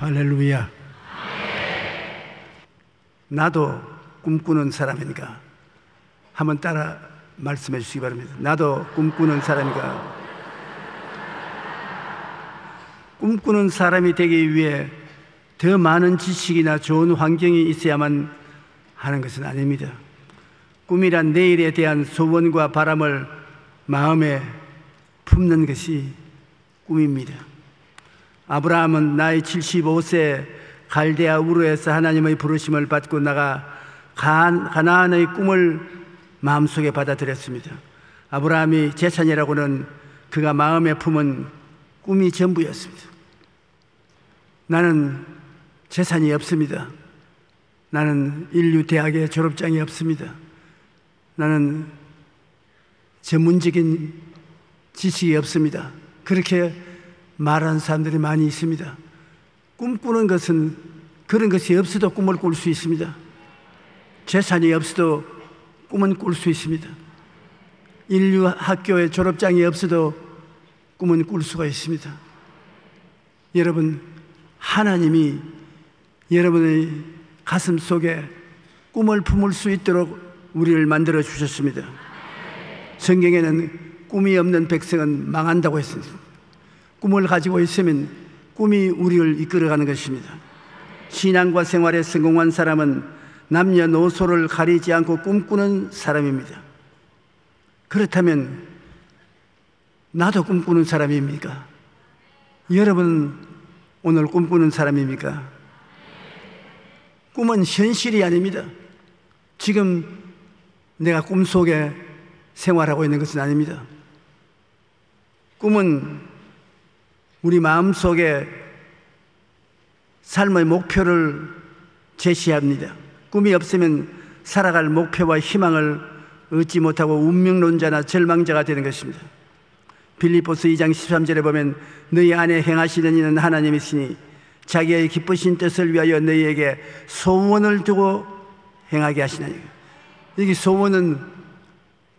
할렐루야. 나도 꿈꾸는 사람인가? 한번 따라 말씀해 주시기 바랍니다. 나도 꿈꾸는 사람인가? 꿈꾸는 사람이 되기 위해 더 많은 지식이나 좋은 환경이 있어야만 하는 것은 아닙니다. 꿈이란 내일에 대한 소원과 바람을 마음에 품는 것이 꿈입니다. 아브라함은 나이 75세 갈대아 우르에서 하나님의 부르심을 받고 나가 가나안의 꿈을 마음속에 받아들였습니다. 아브라함이 재산이라고는 그가 마음에 품은 꿈이 전부였습니다. 나는 재산이 없습니다. 나는 인류 대학의 졸업장이 없습니다. 나는 전문적인 지식이 없습니다. 그렇게 말하는 사람들이 많이 있습니다. 꿈꾸는 것은 그런 것이 없어도 꿈을 꿀 수 있습니다. 재산이 없어도 꿈은 꿀 수 있습니다. 인류 학교의 졸업장이 없어도 꿈은 꿀 수가 있습니다. 여러분, 하나님이 여러분의 가슴 속에 꿈을 품을 수 있도록 우리를 만들어 주셨습니다. 성경에는 꿈이 없는 백성은 망한다고 했습니다. 꿈을 가지고 있으면 꿈이 우리를 이끌어가는 것입니다. 신앙과 생활에 성공한 사람은 남녀노소를 가리지 않고 꿈꾸는 사람입니다. 그렇다면 나도 꿈꾸는 사람입니까? 여러분은 오늘 꿈꾸는 사람입니까? 꿈은 현실이 아닙니다. 지금 내가 꿈속에 생활하고 있는 것은 아닙니다. 꿈은 우리 마음속에 삶의 목표를 제시합니다. 꿈이 없으면 살아갈 목표와 희망을 얻지 못하고 운명론자나 절망자가 되는 것입니다. 빌립보서 2장 13절에 보면 너희 안에 행하시는 이는 하나님이시니 자기의 기쁘신 뜻을 위하여 너희에게 소원을 두고 행하게 하시나니. 여기 소원은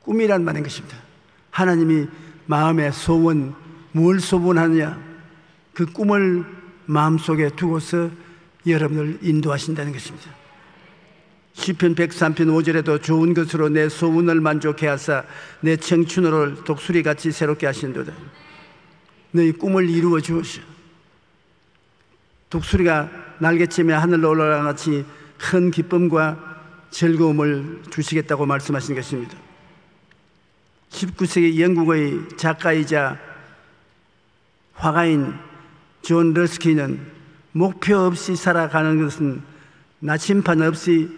꿈이란 말인 것입니다. 하나님이 마음에 소원, 뭘 소원하느냐, 그 꿈을 마음속에 두고서 여러분을 인도하신다는 것입니다. 시편 103편 5절에도 좋은 것으로 내 소원을 만족해 하사 내 청춘을 독수리같이 새롭게 하신도다. 너희 꿈을 이루어 주시오. 독수리가 날개치며 하늘로 올라가는 같이 큰 기쁨과 즐거움을 주시겠다고 말씀하신 것입니다. 19세기 영국의 작가이자 화가인 존 러스키는 목표 없이 살아가는 것은 나침반 없이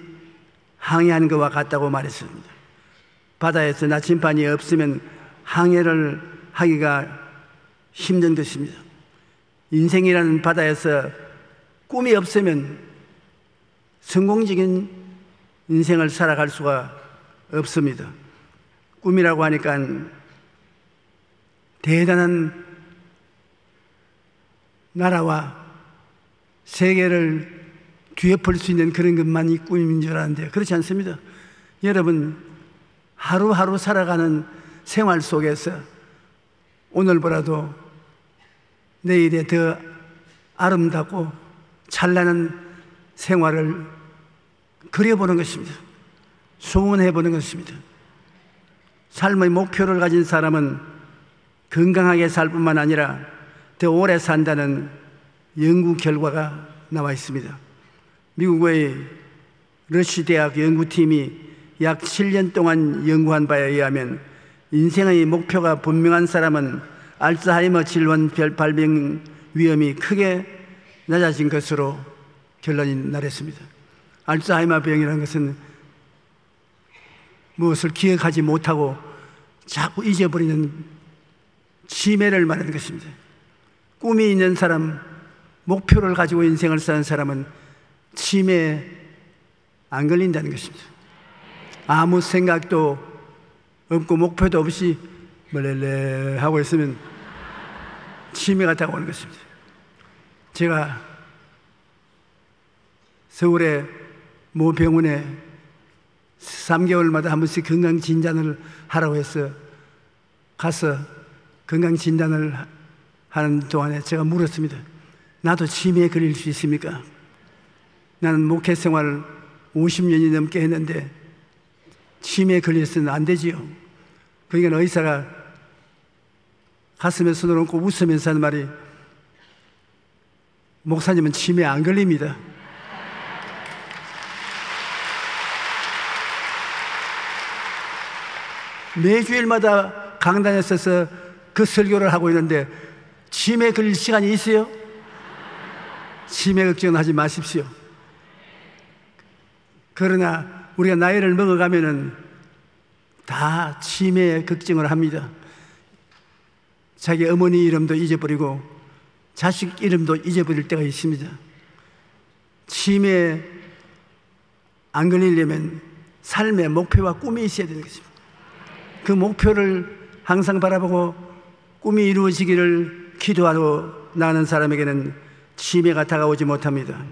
항해하는 것과 같다고 말했습니다. 바다에서 나침반이 없으면 항해를 하기가 힘든 것입니다. 인생이라는 바다에서 꿈이 없으면 성공적인 인생을 살아갈 수가 없습니다. 꿈이라고 하니까 대단한 나라와 세계를 뒤엎을 수 있는 그런 것만이 꿈인 줄 알았는데 그렇지 않습니다. 여러분, 하루하루 살아가는 생활 속에서 오늘보다도 내일에 더 아름답고 찬란한 생활을 그려보는 것입니다. 소원해보는 것입니다. 삶의 목표를 가진 사람은 건강하게 살 뿐만 아니라 더 오래 산다는 연구 결과가 나와 있습니다. 미국의 러시 대학 연구팀이 약 7년 동안 연구한 바에 의하면 인생의 목표가 분명한 사람은 알츠하이머 질환 발병 위험이 크게 낮아진 것으로 결론이 나렸습니다. 알츠하이머 병이라는 것은 무엇을 기억하지 못하고 자꾸 잊어버리는 치매를 말하는 것입니다. 꿈이 있는 사람, 목표를 가지고 인생을 사는 사람은 치매에 안 걸린다는 것입니다. 아무 생각도 없고 목표도 없이 멀레레 하고 있으면 치매가 다가오는 것입니다. 제가 서울의 모 병원에 3개월마다 한 번씩 건강진단을 하라고 해서 가서 건강진단을 하는 동안에 제가 물었습니다. 나도 치매에 걸릴 수 있습니까? 나는 목회 생활 50년이 넘게 했는데 치매에 걸려서는 안 되지요. 그러니까 의사가 가슴에 손을 얹고 웃으면서 하는 말이, 목사님은 치매에 안 걸립니다. 매주일마다 강단에 서서 그 설교를 하고 있는데 치매에 걸릴 시간이 있어요? 치매 걱정은 하지 마십시오. 그러나 우리가 나이를 먹어가면은 다 치매 걱정을 합니다. 자기 어머니 이름도 잊어버리고 자식 이름도 잊어버릴 때가 있습니다. 치매에 안 걸리려면 삶의 목표와 꿈이 있어야 되는 것입니다. 그 목표를 항상 바라보고 꿈이 이루어지기를 기도하러 나가는 사람에게는 치매가 다가오지 못합니다.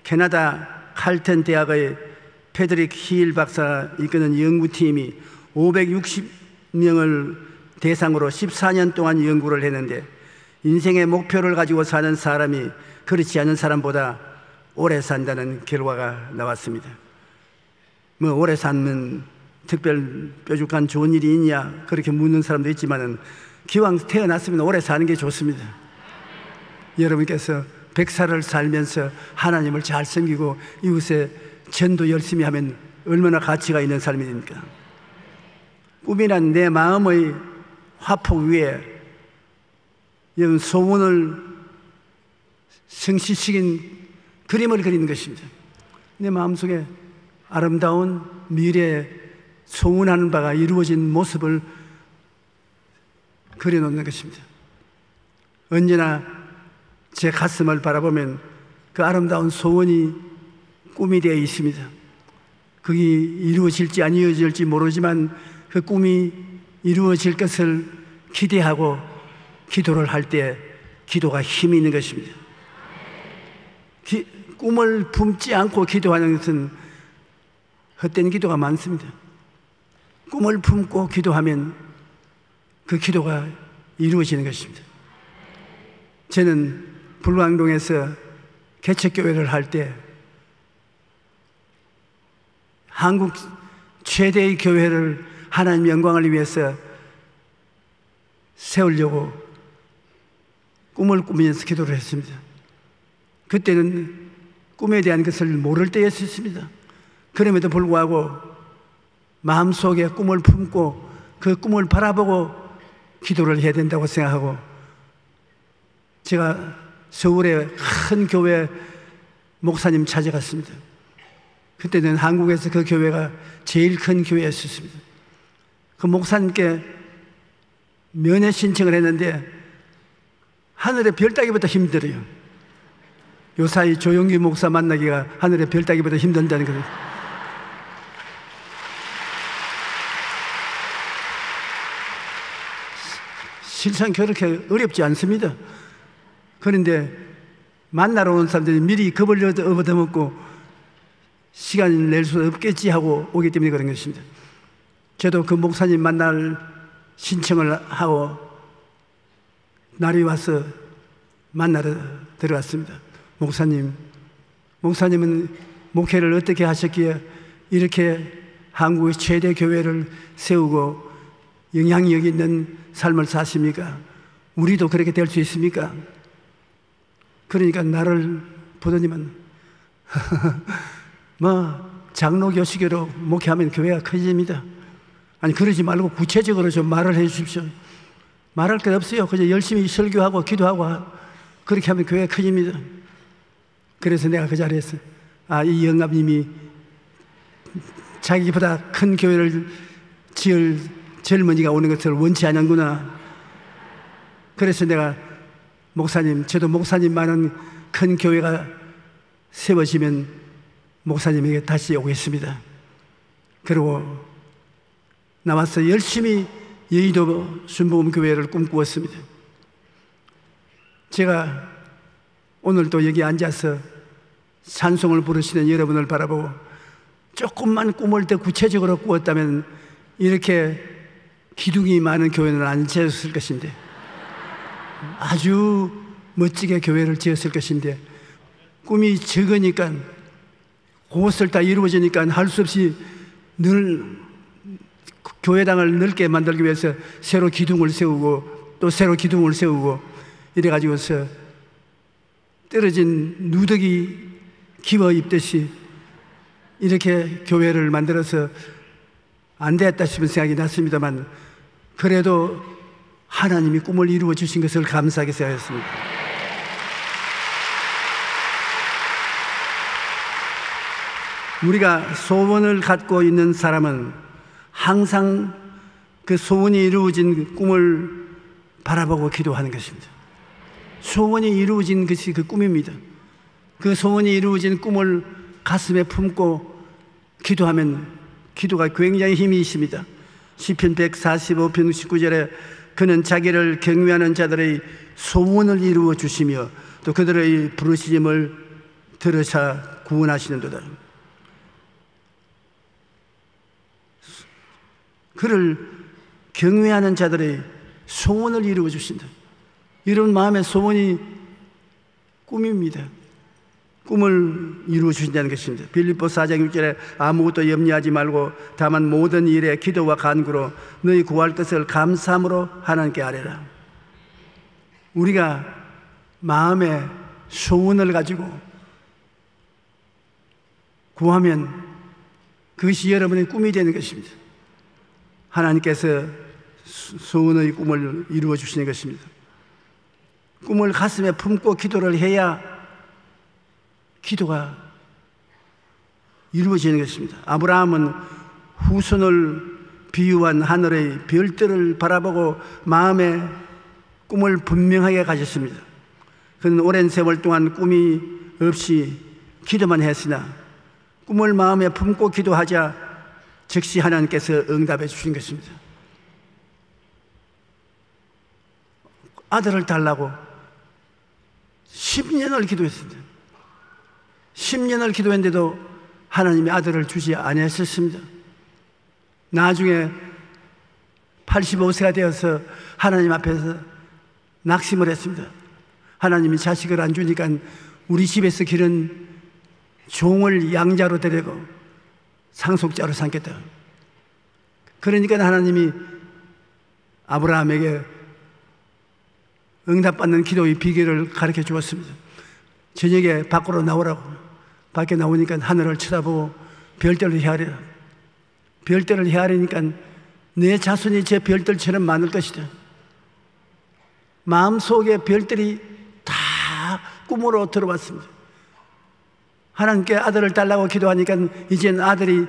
캐나다 칼튼 대학의 패드릭 힐 박사 이끄는 연구팀이 560명을 대상으로 14년 동안 연구를 했는데, 인생의 목표를 가지고 사는 사람이 그렇지 않은 사람보다 오래 산다는 결과가 나왔습니다. 뭐 오래 살면 특별 뾰족한 좋은 일이 있냐 그렇게 묻는 사람도 있지만은 기왕 태어났으면 오래 사는 게 좋습니다. 여러분께서 100살을 살면서 하나님을 잘 섬기고 이웃에 전도 열심히 하면 얼마나 가치가 있는 삶이 됩니까? 꿈이란 내 마음의 화폭 위에 이런 소원을 성취시킨 그림을 그리는 것입니다. 내 마음속에 아름다운 미래에 소원하는 바가 이루어진 모습을 그려놓는 것입니다. 언제나 제 가슴을 바라보면 그 아름다운 소원이 꿈이 되어 있습니다. 그게 이루어질지 안 이루어질지 모르지만 그 꿈이 이루어질 것을 기대하고 기도를 할 때 기도가 힘이 있는 것입니다. 꿈을 품지 않고 기도하는 것은 헛된 기도가 많습니다. 꿈을 품고 기도하면 그 기도가 이루어지는 것입니다. 저는 불광동에서 개척교회를 할 때 한국 최대의 교회를 하나님 영광을 위해서 세우려고 꿈을 꾸면서 기도를 했습니다. 그때는 꿈에 대한 것을 모를 때였습니다. 그럼에도 불구하고 마음속에 꿈을 품고 그 꿈을 바라보고 기도를 해야 된다고 생각하고, 제가 서울의 큰 교회 목사님 찾아갔습니다. 그때는 한국에서 그 교회가 제일 큰 교회였습니다. 그 목사님께 면회 신청을 했는데 하늘의 별 따기보다 힘들어요. 요사이 조용기 목사 만나기가 하늘의 별 따기보다 힘든다는 거예요. 실상 그렇게 어렵지 않습니다. 그런데 만나러 온 사람들이 미리 겁을 얻어먹고 시간을 낼 수 없겠지 하고 오기 때문에 그런 것입니다. 저도 그 목사님 만날 신청을 하고 날이 와서 만나러 들어갔습니다. 목사님은 목회를 어떻게 하셨기에 이렇게 한국의 최대 교회를 세우고 영향력 있는 삶을 사십니까? 우리도 그렇게 될 수 있습니까? 그러니까 나를 보더니만 장로 교시교로 목회하면 교회가 커집니다. 아니 그러지 말고 구체적으로 좀 말을 해 주십시오. 말할 게 없어요. 그냥 열심히 설교하고 기도하고 그렇게 하면 교회가 커집니다. 그래서 내가 그 자리에서 이 영감님이 자기보다 큰 교회를 지을 젊은이가 오는 것을 원치 않는구나. 그래서 내가 목사님, 저도 목사님만은 큰 교회가 세워지면 목사님에게 다시 오겠습니다. 그리고 나와서 열심히 여의도 순복음교회를 꿈꾸었습니다. 제가 오늘 또 여기 앉아서 찬송을 부르시는 여러분을 바라보고 조금만 꿈을 더 구체적으로 꾸었다면 이렇게 기둥이 많은 교회는 안 지었을 것인데 아주 멋지게 교회를 지었을 것인데 꿈이 적으니까 그것을 다 이루어지니까 할 수 없이 늘 교회당을 넓게 만들기 위해서 새로 기둥을 세우고 또 새로 기둥을 세우고 이래가지고서 떨어진 누더기 기워 입듯이 이렇게 교회를 만들어서 안 되었다 싶은 생각이 났습니다만 그래도 하나님이 꿈을 이루어 주신 것을 감사하게 생각했습니다. 우리가 소원을 갖고 있는 사람은 항상 그 소원이 이루어진 꿈을 바라보고 기도하는 것입니다. 소원이 이루어진 것이 그 꿈입니다. 그 소원이 이루어진 꿈을 가슴에 품고 기도하면 기도가 굉장히 힘이 있습니다. 시편 145편 19절에 그는 자기를 경외하는 자들의 소원을 이루어 주시며 또 그들의 부르짖음을 들으사 구원하시는도다. 그를 경외하는 자들의 소원을 이루어 주신다. 이런 마음의 소원이 꿈입니다. 꿈을 이루어 주신다는 것입니다. 빌립보서 4장 6절에 아무것도 염려하지 말고 다만 모든 일에 기도와 간구로 너희 구할 것을 감사함으로 하나님께 아뢰라. 우리가 마음의 소원을 가지고 구하면 그것이 여러분의 꿈이 되는 것입니다. 하나님께서 소원의 꿈을 이루어 주시는 것입니다. 꿈을 가슴에 품고 기도를 해야 기도가 이루어지는 것입니다. 아브라함은 후손을 비유한 하늘의 별들을 바라보고 마음의 꿈을 분명하게 가졌습니다. 그는 오랜 세월 동안 꿈이 없이 기도만 했으나 꿈을 마음에 품고 기도하자 즉시 하나님께서 응답해 주신 것입니다. 아들을 달라고 10년을 기도했습니다. 10년을 기도했는데도 하나님이 아들을 주지 아니하셨습니다. 나중에 85세가 되어서 하나님 앞에서 낙심을 했습니다. 하나님이 자식을 안 주니까 우리 집에서 기른 종을 양자로 데리고 상속자로 삼겠다. 그러니까 하나님이 아브라함에게 응답받는 기도의 비결을 가르쳐 주었습니다. 저녁에 밖으로 나오라고. 밖에 나오니까 하늘을 쳐다보고 별들을 헤아리라. 별들을 헤아리니까 내 자손이 제 별들처럼 많을 것이다. 마음속에 별들이 다 꿈으로 들어왔습니다. 하나님께 아들을 달라고 기도하니까 이젠 아들이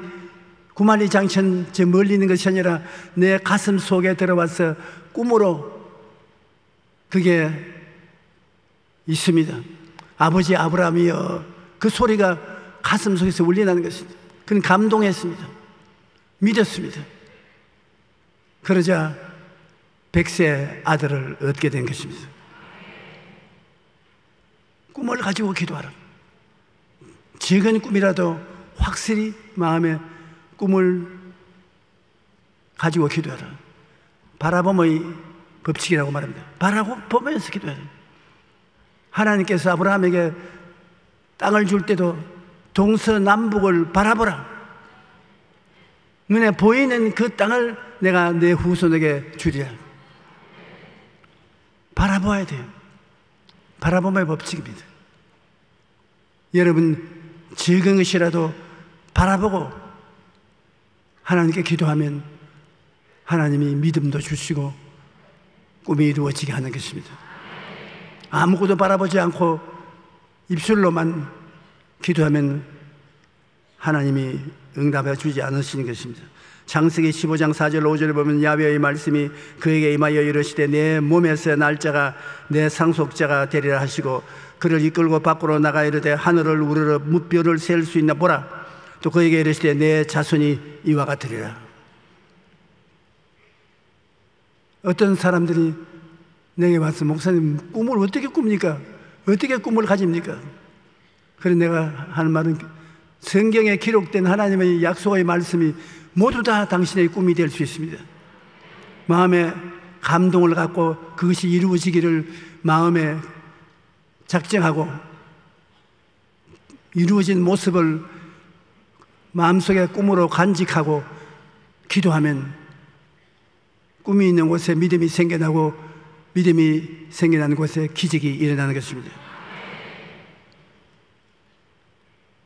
구만리장천 저 멀리 있는 것이 아니라 내 가슴 속에 들어와서 꿈으로 그게 있습니다. 아버지 아브라함이여. 그 소리가 가슴 속에서 울려나는 것입니다. 그는 감동했습니다. 믿었습니다. 그러자 100세 아들을 얻게 된 것입니다. 꿈을 가지고 기도하라. 작은 꿈이라도 확실히 마음에 꿈을 가지고 기도하라. 바라봄의 법칙이라고 말합니다. 바라보면서 기도해야 돼요. 하나님께서 아브라함에게 땅을 줄 때도 동서남북을 바라보라. 눈에 보이는 그 땅을 내가 내 후손에게 주리라. 바라봐야 돼요. 바라봄의 법칙입니다. 여러분 적은 것이라도 바라보고 하나님께 기도하면 하나님이 믿음도 주시고 꿈이 이루어지게 하는 것입니다. 아무것도 바라보지 않고 입술로만 기도하면 하나님이 응답해 주지 않으시는 것입니다. 창세기 15장 4절 5절에 보면 야훼의 말씀이 그에게 임하여 이르시되 내 몸에서 날짜가 내 상속자가 되리라 하시고 그를 이끌고 밖으로 나가 이르되 하늘을 우러러 무별을 셀 수 있나 보라. 또 그에게 이르시되 내 자손이 이와 같으리라. 어떤 사람들이 내게 와서 목사님 꿈을 어떻게 꿉니까? 어떻게 꿈을 가집니까? 그래서 내가 하는 말은 성경에 기록된 하나님의 약속의 말씀이 모두 다 당신의 꿈이 될 수 있습니다. 마음에 감동을 갖고 그것이 이루어지기를 마음에 작정하고 이루어진 모습을 마음속에 꿈으로 간직하고 기도하면 꿈이 있는 곳에 믿음이 생겨나고 믿음이 생겨나는 곳에 기적이 일어나는 것입니다.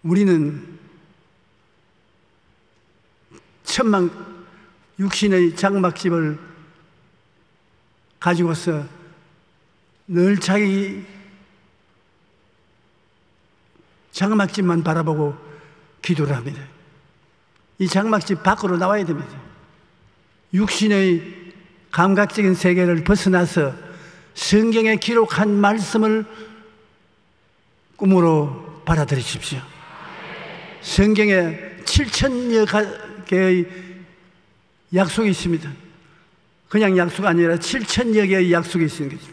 우리는 천막 육신의 장막집을 가지고서 늘 자기 장막집만 바라보고 기도를 합니다. 이 장막집 밖으로 나와야 됩니다. 육신의 감각적인 세계를 벗어나서 성경에 기록한 말씀을 꿈으로 받아들이십시오. 성경에 7,000여 개의 약속이 있습니다. 그냥 약속 아니라 7,000여 개의 약속이 있는 거죠.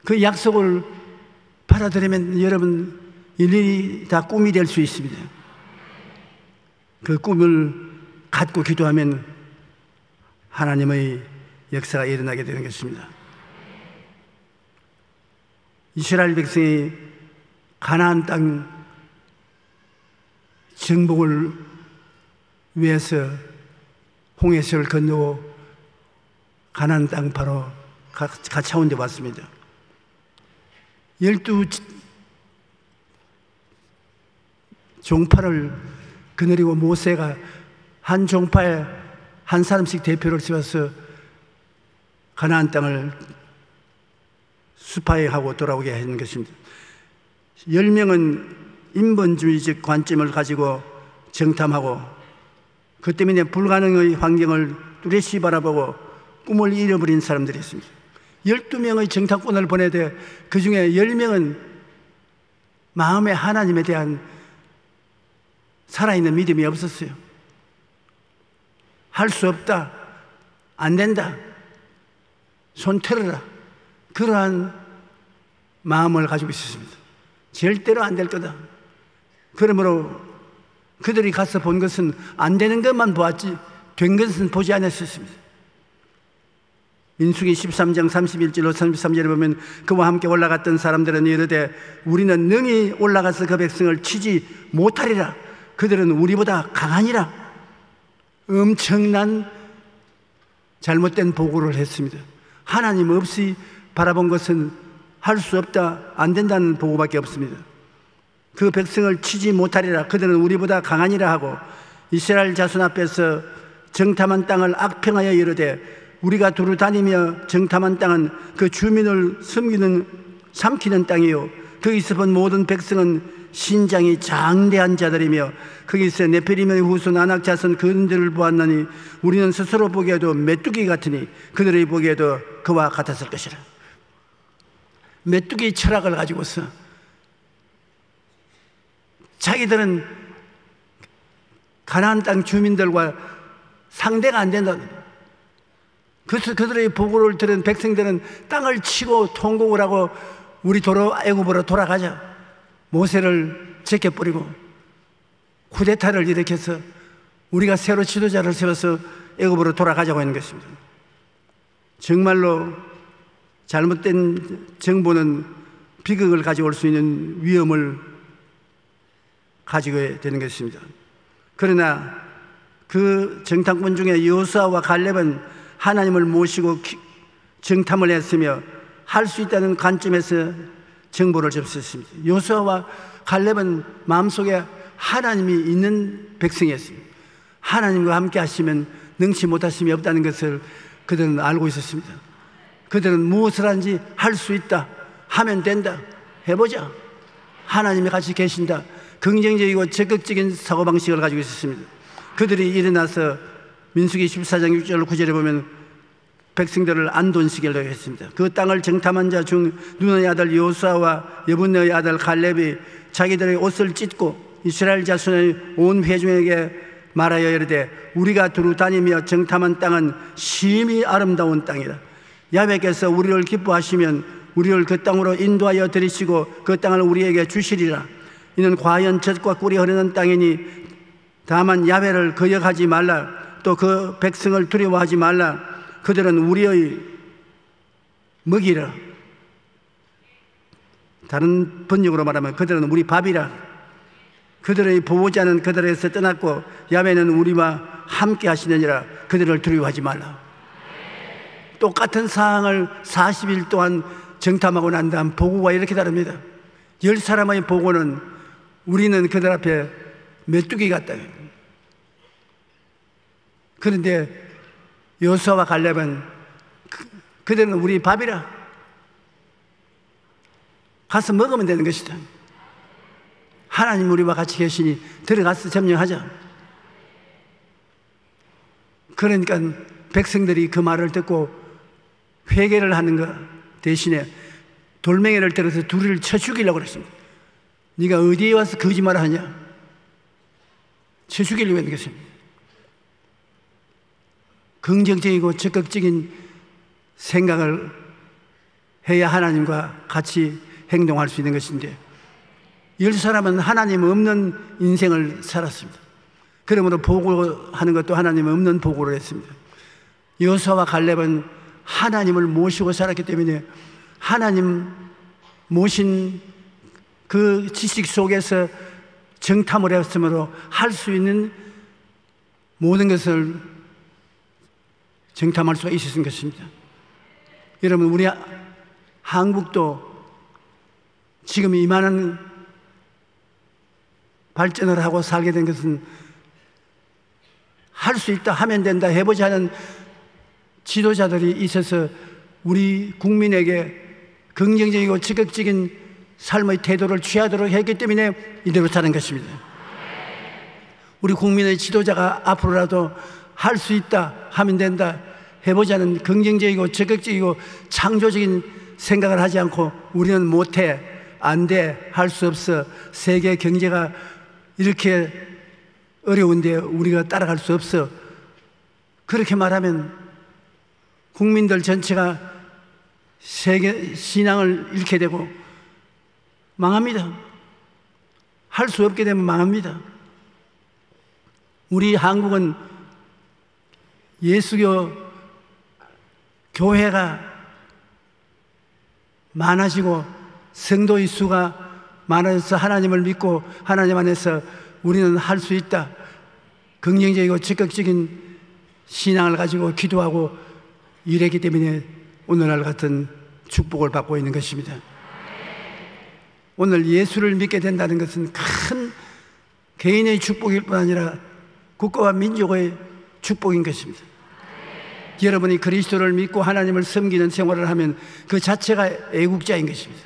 그 약속을 받아들이면 여러분 일일이 다 꿈이 될 수 있습니다. 그 꿈을 갖고 기도하면 하나님의 역사가 일어나게 되는 것입니다. 이스라엘 백성이 가나안 땅 정복을 위해서 홍해서를 건너고 가나안 땅 바로 가차온 데 왔습니다. 12 종파를 거느리고 모세가 한 종파에 한 사람씩 대표를 세워서 가나안 땅을 수파해하고 돌아오게 하는 것입니다. 10명은 인본주의적 관점을 가지고 정탐하고 그 때문에 불가능의 환경을 뚜렷이 바라보고 꿈을 잃어버린 사람들이 있습니다. 12명의 정탐꾼을 보내되 그 중에 10명은 마음에 하나님에 대한 살아있는 믿음이 없었어요. 할 수 없다, 안 된다, 손 털어라, 그러한 마음을 가지고 있었습니다. 절대로 안 될 거다. 그러므로 그들이 가서 본 것은 안 되는 것만 보았지 된 것은 보지 않았었습니다. 민수기 13장 31절로 33절에 보면 그와 함께 올라갔던 사람들은 이르되 우리는 능히 올라가서 그 백성을 치지 못하리라. 그들은 우리보다 강하니라. 엄청난 잘못된 보고를 했습니다. 하나님 없이 바라본 것은 할 수 없다, 안 된다는 보고밖에 없습니다. 그 백성을 치지 못하리라. 그들은 우리보다 강하니라 하고 이스라엘 자손 앞에서 정탐한 땅을 악평하여 이르되 우리가 두루 다니며 정탐한 땅은 그 주민을 삼키는 땅이요 거기서 본 모든 백성은 신장이 장대한 자들이며 거기서 네피림의 후손 아낙 자손 그들을 보았나니 우리는 스스로 보기에도 메뚜기 같으니 그들이 보기에도 그와 같았을 것이라. 메뚜기 철학을 가지고서 자기들은 가나안 땅 주민들과 상대가 안 된다. 그래서 그들의 보고를 들은 백성들은 땅을 치고 통곡을 하고 우리 애굽으로 돌아가자. 모세를 제껴뿌리고 쿠데타를 일으켜서 우리가 새로 지도자를 세워서 애굽으로 돌아가자고 하는 것입니다. 정말로 잘못된 정보는 비극을 가져올 수 있는 위험을 가지게 되는 것입니다. 그러나 그 정탐꾼 중에 여호수아와 갈렙은 하나님을 모시고 정탐을 했으며 할 수 있다는 관점에서 정보를 접수했습니다. 여호수아와 갈렙은 마음속에 하나님이 있는 백성이었습니다. 하나님과 함께 하시면 능치 못하심이 없다는 것을 그들은 알고 있었습니다. 그들은 무엇을 하는지 할 수 있다, 하면 된다, 해보자, 하나님이 같이 계신다, 긍정적이고 적극적인 사고방식을 가지고 있었습니다. 그들이 일어나서 민수기 14장 6절 9절에 보면 백성들을 안돈시키려고 했습니다. 그 땅을 정탐한 자 중 눈의 아들 여호수아와 여분네의 아들 갈렙이 자기들의 옷을 찢고 이스라엘 자손의 온 회중에게 말하여 이르되 우리가 두루 다니며 정탐한 땅은 심히 아름다운 땅이라. 야훼께서 우리를 기뻐하시면 우리를 그 땅으로 인도하여 들이시고 그 땅을 우리에게 주시리라. 이는 과연 젖과 꿀이 흐르는 땅이니 다만 야훼를 거역하지 말라. 또 그 백성을 두려워하지 말라. 그들은 우리의 먹이라. 다른 번역으로 말하면 그들은 우리 밥이라. 그들의 보호자는 그들에서 떠났고 야훼는 우리와 함께 하시느니라. 그들을 두려워하지 말라. 똑같은 사항을 40일 동안 정탐하고 난 다음 보고가 이렇게 다릅니다. 10사람의 보고는 우리는 그들 앞에 메뚜기 같다. 그런데 여호수아와 갈렙은 그들은 우리 밥이라. 가서 먹으면 되는 것이다. 하나님 우리와 같이 계시니 들어가서 점령하자. 그러니까 백성들이 그 말을 듣고 회개를 하는 것 대신에 돌멩이를 들어서 둘을 쳐 죽이려고 그랬습니다. 네가 어디에 와서 거짓말을 하냐? 쳐 죽이려고 했는 것입니다. 긍정적이고 적극적인 생각을 해야 하나님과 같이 행동할 수 있는 것인데 10사람은 하나님 없는 인생을 살았습니다. 그러므로 보고하는 것도 하나님 없는 보고를 했습니다. 여호수아와 갈렙은 하나님을 모시고 살았기 때문에 하나님 모신 그 지식 속에서 정탐을 했으므로 할 수 있는 모든 것을 정탐할 수가 있었던 것입니다. 여러분, 우리 한국도 지금 이만한 발전을 하고 살게 된 것은 할 수 있다, 하면 된다, 해보자 하는 지도자들이 있어서 우리 국민에게 긍정적이고 적극적인 삶의 태도를 취하도록 했기 때문에 이대로 사는 것입니다. 우리 국민의 지도자가 앞으로라도 할 수 있다, 하면 된다, 해보자는 긍정적이고 적극적이고 창조적인 생각을 하지 않고 우리는 못해, 안 돼, 할 수 없어, 세계 경제가 이렇게 어려운데 우리가 따라갈 수 없어, 그렇게 말하면 국민들 전체가 세계 신앙을 잃게 되고 망합니다. 할 수 없게 되면 망합니다. 우리 한국은 예수교 교회가 많아지고 성도의 수가 많아져서 하나님을 믿고 하나님 안에서 우리는 할 수 있다, 긍정적이고 적극적인 신앙을 가지고 기도하고 이랬기 때문에 오늘날 같은 축복을 받고 있는 것입니다. 오늘 예수를 믿게 된다는 것은 큰 개인의 축복일 뿐 아니라 국가와 민족의 축복인 것입니다. 여러분이 그리스도를 믿고 하나님을 섬기는 생활을 하면 그 자체가 애국자인 것입니다.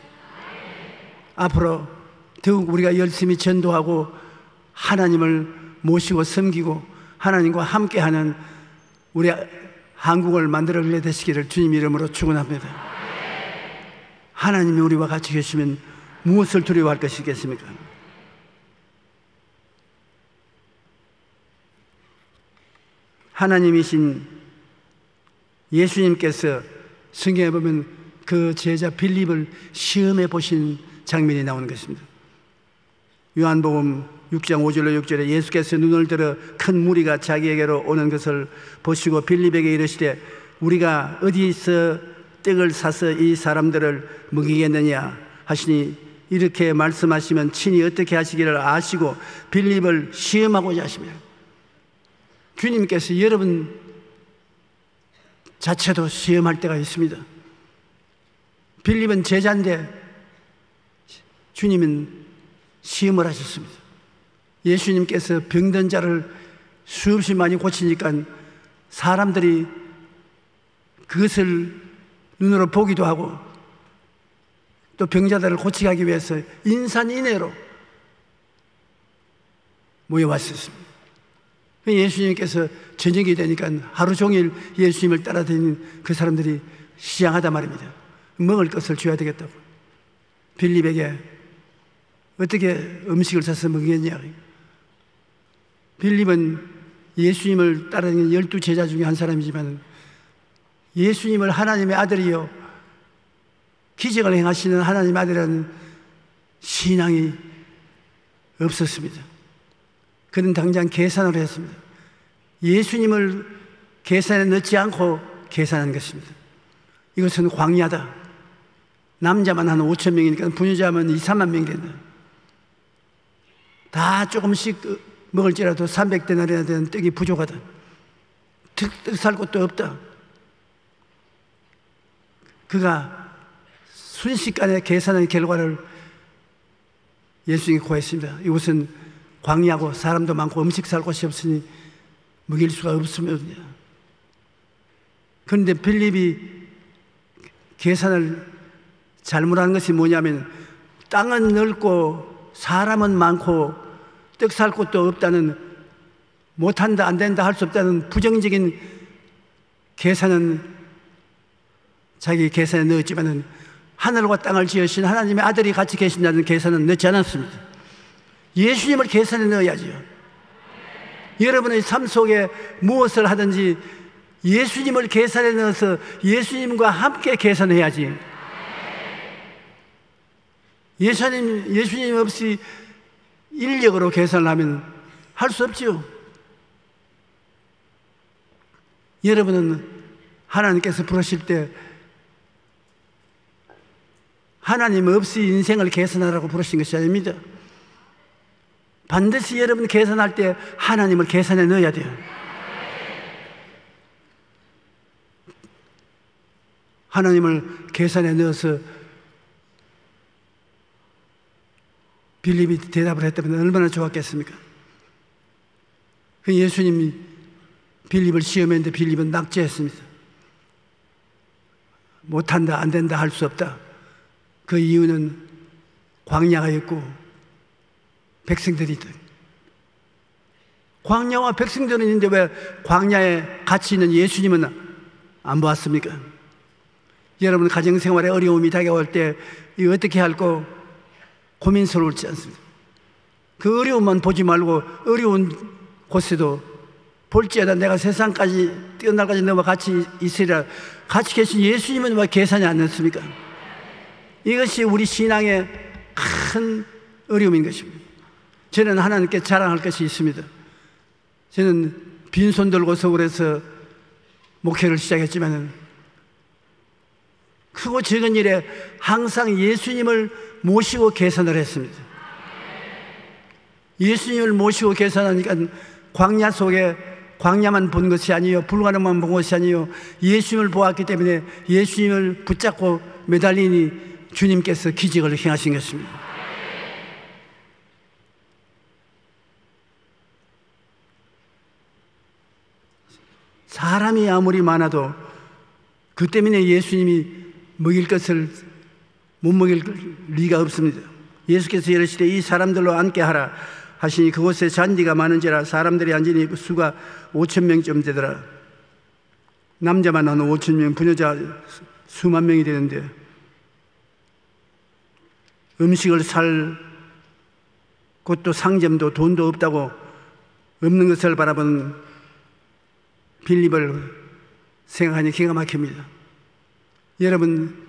앞으로 더욱 우리가 열심히 전도하고 하나님을 모시고 섬기고 하나님과 함께하는 우리 한국을 만들어내 되시기를 주님 이름으로 축원합니다. 하나님이 우리와 같이 계시면 무엇을 두려워할 것이겠습니까? 하나님이신 예수님께서 성경에 보면 그 제자 빌립을 시험해 보신 장면이 나오는 것입니다. 요한복음 6장 5절로 6절에 예수께서 눈을 들어 큰 무리가 자기에게로 오는 것을 보시고 빌립에게 이르시되 우리가 어디서 떡을 사서 이 사람들을 먹이겠느냐 하시니 이렇게 말씀하시면 친히 어떻게 하시기를 아시고 빌립을 시험하고자 하십니다. 주님께서 여러분 자체도 시험할 때가 있습니다. 빌립은 제자인데 주님은 시험을 하셨습니다. 예수님께서 병든 자를 수없이 많이 고치니까 사람들이 그것을 눈으로 보기도 하고 또 병자들을 고치게 하기 위해서 인산인해로 모여왔었습니다. 예수님께서 저녁이 되니까 하루 종일 예수님을 따라다니는 그 사람들이 시장하단 말입니다. 먹을 것을 줘야 되겠다고. 빌립에게 어떻게 음식을 사서 먹겠냐. 빌립은 예수님을 따라다니는 12제자 중에 한 사람이지만 예수님을 하나님의 아들이요 기적을 행하시는 하나님의 아들이라는 신앙이 없었습니다. 그는 당장 계산을 했습니다. 예수님을 계산에 넣지 않고 계산한 것입니다. 이것은 광야다. 남자만 한 5천 명이니까 부녀자면 2, 3만 명이 된다. 다 조금씩 먹을지라도 300데나리나 되는 떡이 부족하다. 떡 살 곳도 없다. 그가 순식간에 계산한 결과를 예수님이 고했습니다. 이곳은 광야고 사람도 많고 음식 살 곳이 없으니 먹일 수가 없습니다. 그런데 빌립이 계산을 잘못한 것이 뭐냐면 땅은 넓고 사람은 많고 떡 살 곳도 없다는, 못한다 안 된다 할 수 없다는 부정적인 계산은 자기 계산에 넣었지만은 하늘과 땅을 지으신 하나님의 아들이 같이 계신다는 계산은 넣지 않았습니다. 예수님을 계산에 넣어야지요. 여러분의 삶 속에 무엇을 하든지 예수님을 계산에 넣어서 예수님과 함께 계산해야지. 예수님 없이 인력으로 계산을 하면 할 수 없지요. 여러분은 하나님께서 부르실 때 하나님 없이 인생을 계산하라고 부르신 것이 아닙니다. 반드시 여러분 계산할 때 하나님을 계산에 넣어야 돼요. 하나님을 계산에 넣어서 빌립이 대답을 했다면 얼마나 좋았겠습니까? 그 예수님이 빌립을 시험했는데 빌립은 낙제했습니다. 못한다, 안 된다, 할 수 없다. 그 이유는 광야가 있고 백성들이 있다. 광야와 백성들은 있는데 왜 광야에 같이 있는 예수님은 안 보았습니까? 여러분 가정생활에 어려움이 다가올 때 이 어떻게 할까 고민스러울지 않습니까? 그 어려움만 보지 말고 어려운 곳에도 볼지어다 내가 세상까지 뛰어날까지 너와 같이 있으리라. 같이 계신 예수님은 왜 계산이 안 됐습니까? 이것이 우리 신앙의 큰 어려움인 것입니다. 저는 하나님께 자랑할 것이 있습니다. 저는 빈손 들고 서울에서 목회를 시작했지만 크고 작은 일에 항상 예수님을 모시고 계산을 했습니다. 예수님을 모시고 계산하니까 광야 속에 광야만 본 것이 아니요 불가능만 본 것이 아니요 예수님을 보았기 때문에 예수님을 붙잡고 매달리니 주님께서 기적을 행하신 것입니다. 사람이 아무리 많아도 그 때문에 예수님이 먹일 것을 못 먹일 리가 없습니다. 예수께서 이르시되 이 사람들로 앉게 하라 하시니 그곳에 잔디가 많은지라 사람들이 앉으니 수가 5,000명쯤 되더라. 남자만 한 5,000명, 부녀자 수만 명이 되는데 음식을 살 곳도 상점도 돈도 없다고 없는 것을 바라본 빌립을 생각하니 기가 막힙니다. 여러분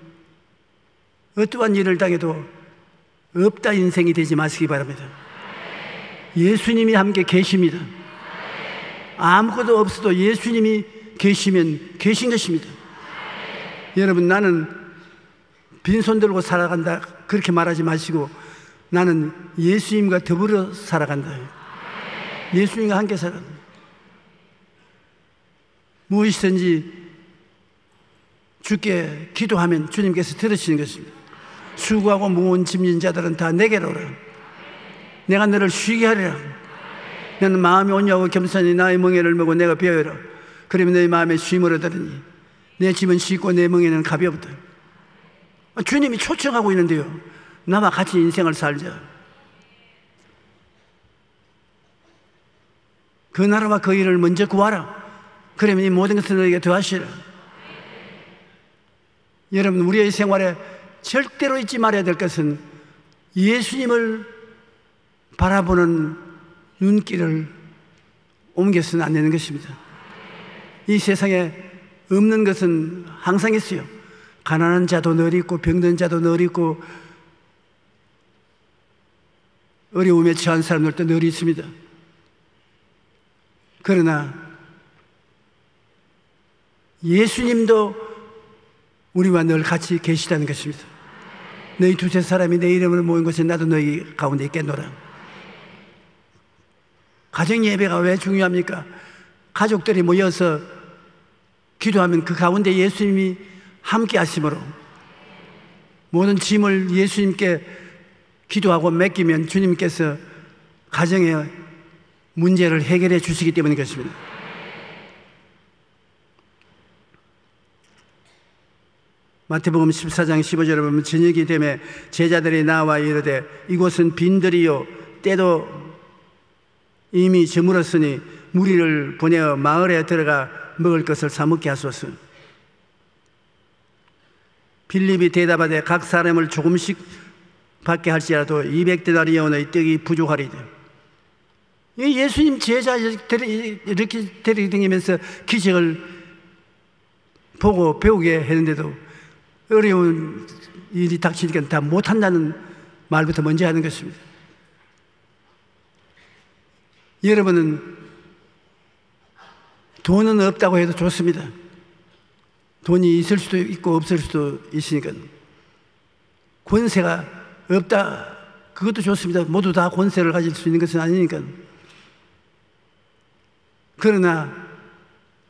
어떠한 일을 당해도 없다 인생이 되지 마시기 바랍니다. 예수님이 함께 계십니다. 아무것도 없어도 예수님이 계시면 계신 것입니다. 여러분 나는 빈손 들고 살아간다 그렇게 말하지 마시고 나는 예수님과 더불어 살아간다. 예수님과 함께 살아간다. 무엇이든지 주께 기도하면 주님께서 들으시는 것입니다. 수고하고 무거운 짐진 자들은 다 내게로 오라. 내가 너를 쉬게 하리라. 너는 마음이 온유하고 겸손히 나의 멍에를 메고 내가 배워라. 그러면 너의 마음에 쉼을 얻으리니 내 짐은 쉽고 내 멍에는 가볍다. 주님이 초청하고 있는데요. 나와 같이 인생을 살자. 그 나라와 그 일을 먼저 구하라. 그러면 이 모든 것을 너에게 더하시라. 여러분 우리의 생활에 절대로 잊지 말아야 될 것은 예수님을 바라보는 눈길을 옮겨서는 안 되는 것입니다. 이 세상에 없는 것은 항상 있어요. 가난한 자도 늘 있고 병든 자도 늘 있고 어려움에 처한 사람들도 늘 있습니다. 그러나 예수님도 우리와 늘 같이 계시다는 것입니다. 너희 두세 사람이 내 이름으로 모인 곳에 나도 너희 가운데 있겠노라. 가정 예배가 왜 중요합니까? 가족들이 모여서 기도하면 그 가운데 예수님이 함께 하심으로 모든 짐을 예수님께 기도하고 맡기면 주님께서 가정의 문제를 해결해 주시기 때문인 것입니다. 마태복음 14장 15절에 보면 저녁이 되매 제자들이 나와 이르되 이곳은 빈들이요 때도 이미 저물었으니 무리를 보내어 마을에 들어가 먹을 것을 사 먹게 하소서. 빌립이 대답하되 각 사람을 조금씩 받게 할지라도 200데나리온의 떡이 부족하리다. 예수님 제자 이렇게 데리다니면서 기적을 보고 배우게 했는데도 어려운 일이 닥치니까 다 못한다는 말부터 먼저 하는 것입니다. 여러분은 돈은 없다고 해도 좋습니다. 돈이 있을 수도 있고 없을 수도 있으니까. 권세가 없다, 그것도 좋습니다. 모두 다 권세를 가질 수 있는 것은 아니니까. 그러나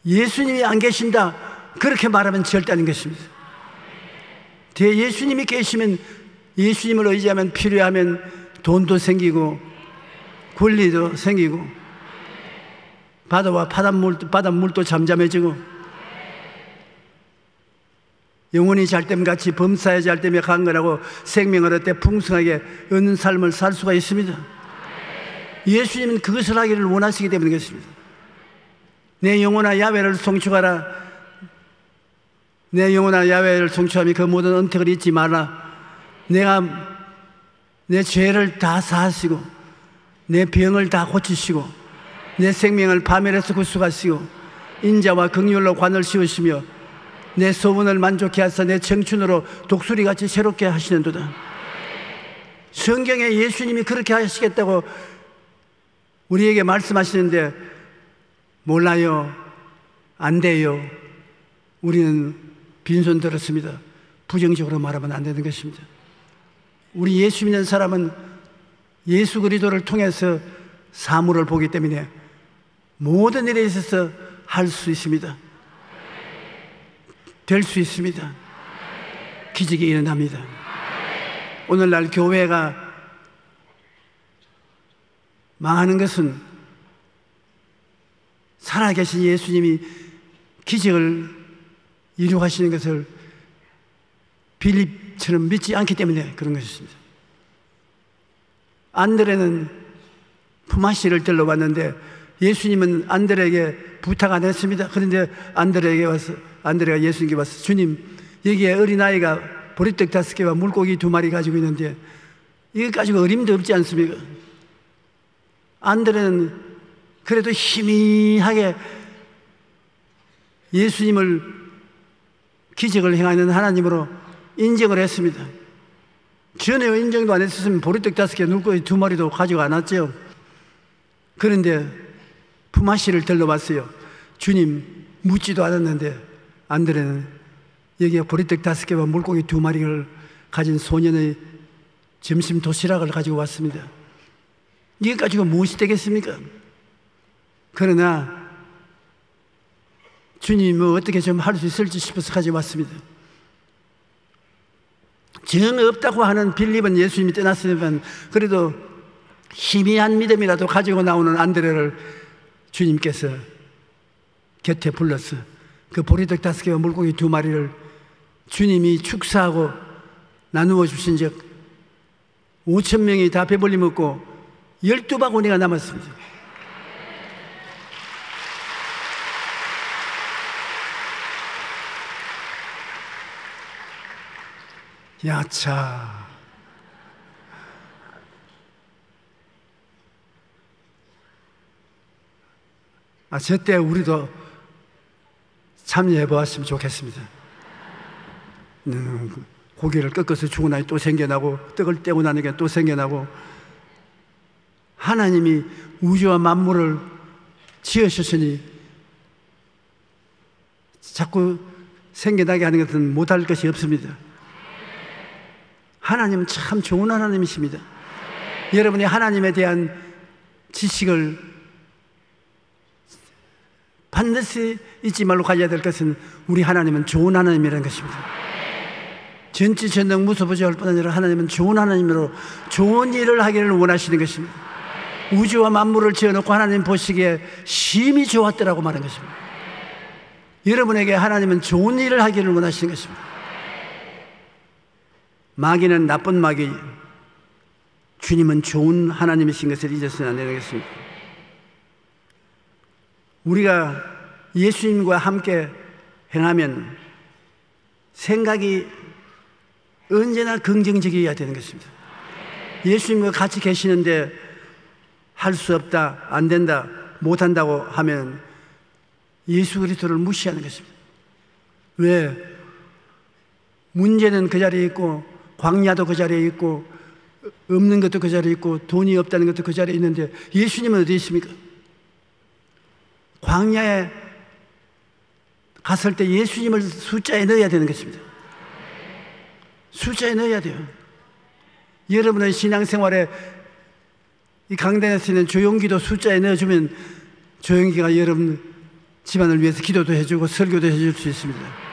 예수님이 안 계신다, 그렇게 말하면 절대 아닌 것입니다. 예수님이 계시면, 예수님을 의지하면, 필요하면 돈도 생기고 권리도 생기고 바다와 바닷물도 잠잠해지고 영혼이 잘됨같이 범사에 잘됨에 강건하고 생명을 얻되 풍성하게 얻는 삶을 살 수가 있습니다. 예수님은 그것을 하기를 원하시기 때문인 것입니다. 내 영혼아 야훼를 송축하라. 내 영혼아 야훼를 송축하며 그 모든 언택을 잊지 마라. 내가 내 죄를 다 사하시고 내 병을 다 고치시고 내 생명을 파멸해서 구속하시고 인자와 긍휼로 관을 씌우시며 내 소원을 만족케 하사 내 청춘으로 독수리같이 새롭게 하시는도다. 성경에 예수님이 그렇게 하시겠다고 우리에게 말씀하시는데 몰라요, 안 돼요, 우리는 빈손 들었습니다, 부정적으로 말하면 안 되는 것입니다. 우리 예수 믿는 사람은 예수 그리스도를 통해서 사물을 보기 때문에 모든 일에 있어서 할 수 있습니다. 될 수 있습니다. 기적이 일어납니다. 오늘날 교회가 망하는 것은 살아계신 예수님이 기적을 이루하시는 것을 빌립처럼 믿지 않기 때문에 그런 것입니다. 안드레는 품앗이를 들러 왔는데 예수님은 안드레에게 부탁 안 했습니다. 그런데 안드레가 예수님께 와서 주님, 여기에 어린아이가 보리떡 5개와 물고기 2마리 가지고 있는데 이거 가지고 어림도 없지 않습니까? 안드레는 그래도 희미하게 예수님을 기적을 행하는 하나님으로 인정을 했습니다. 전에 인정도 안 했었으면 보리떡 5개, 물고기 2마리도 가지고 안 왔죠. 그런데 품앗이를 들러왔어요. 주님, 묻지도 않았는데 안드레는 여기에 보리떡 5개와 물고기 2마리를 가진 소년의 점심 도시락을 가지고 왔습니다. 이게 가지고 무엇이 되겠습니까? 그러나 주님은 어떻게 좀 할 수 있을지 싶어서 가지고 왔습니다. 정 없다고 하는 빌립은 예수님이 떠났으면 그래도 희미한 믿음이라도 가지고 나오는 안드레를 주님께서 곁에 불러서 그 보리떡 5개와 물고기 2마리를 주님이 축사하고 나누어 주신 적 5,000명이 다 배불리 먹고 12바구니가 남았습니다. 야차, 저때 우리도 참여해 보았으면 좋겠습니다. 고기를 꺾어서 주고 나니 또 생겨나고 떡을 떼고 나니까 또 생겨나고 하나님이 우주와 만물을 지으셨으니 자꾸 생겨나게 하는 것은 못할 것이 없습니다. 하나님은 참 좋은 하나님이십니다. 여러분이 하나님에 대한 지식을 반드시 잊지 말고 가져야 될 것은 우리 하나님은 좋은 하나님이라는 것입니다. 전지전능 무소부지할 뿐 아니라 하나님은 좋은 하나님으로 좋은 일을 하기를 원하시는 것입니다. 우주와 만물을 지어놓고 하나님 보시기에 심히 좋았더라고 말한 것입니다. 여러분에게 하나님은 좋은 일을 하기를 원하시는 것입니다. 마귀는 나쁜 마귀, 주님은 좋은 하나님이신 것을 잊어서는 안 되는 것입니다. 우리가 예수님과 함께 행하면 생각이 언제나 긍정적이어야 되는 것입니다. 예수님과 같이 계시는데 할 수 없다, 안 된다, 못한다고 하면 예수 그리스도를 무시하는 것입니다. 왜? 문제는 그 자리에 있고 광야도 그 자리에 있고 없는 것도 그 자리에 있고 돈이 없다는 것도 그 자리에 있는데 예수님은 어디 있습니까? 광야에 갔을 때 예수님을 숫자에 넣어야 되는 것입니다. 숫자에 넣어야 돼요. 여러분의 신앙생활에 이 강단에서 있는 조용기도 숫자에 넣어주면 조용기가 여러분 집안을 위해서 기도도 해주고 설교도 해줄 수 있습니다.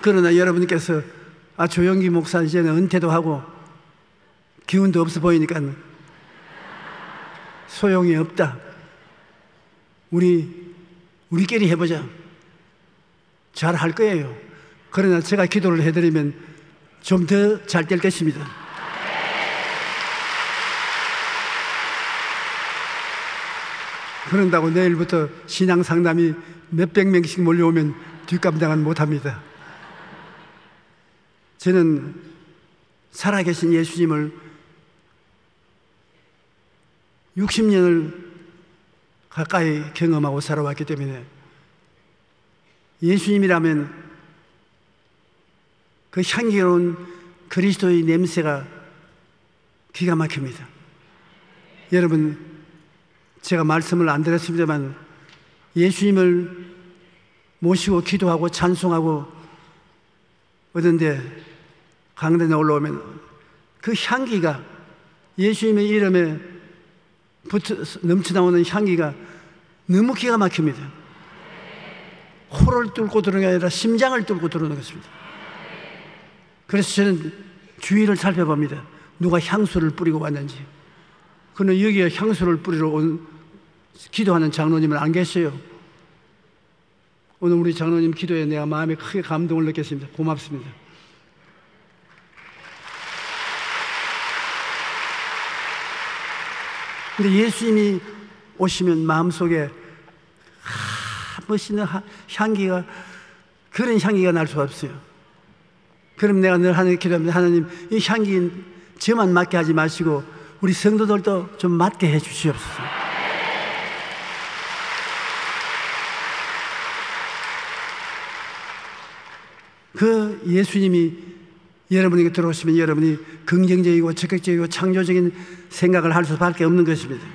그러나 여러분께서 조용기 목사 이제는 은퇴도 하고 기운도 없어 보이니까 소용이 없다. 우리끼리 해보자. 잘 할 거예요. 그러나 제가 기도를 해드리면 좀 더 잘 될 것입니다. 그런다고 내일부터 신앙 상담이 몇백 명씩 몰려오면 뒷감당은 못합니다. 저는 살아계신 예수님을 60년을 가까이 경험하고 살아왔기 때문에 예수님이라면 그 향기로운 그리스도의 냄새가 기가 막힙니다. 여러분, 제가 말씀을 안 드렸습니다만 예수님을 모시고 기도하고 찬송하고 어딘데 강단에 올라오면 그 향기가 예수님의 이름에 넘쳐나오는 향기가 너무 기가 막힙니다. 코를 뚫고 들어오는 게 아니라 심장을 뚫고 들어오는 것입니다. 그래서 저는 주위를 살펴봅니다. 누가 향수를 뿌리고 왔는지. 그러나 여기에 향수를 뿌리러 온 기도하는 장로님은 안 계셔요. 오늘 우리 장로님 기도에 내가 마음에 크게 감동을 느꼈습니다. 고맙습니다. 근데 예수님이 오시면 마음속에 멋있는 향기가, 그런 향기가 날 수가 없어요. 그럼 내가 늘 하나님께 기도합니다. 하나님, 이 향기 저만 맡게 하지 마시고 우리 성도들도 좀 맡게 해 주시옵소서. 그 예수님이 여러분에게 들어오시면 여러분이 긍정적이고 적극적이고 창조적인 생각을 할 수밖에 없는 것입니다.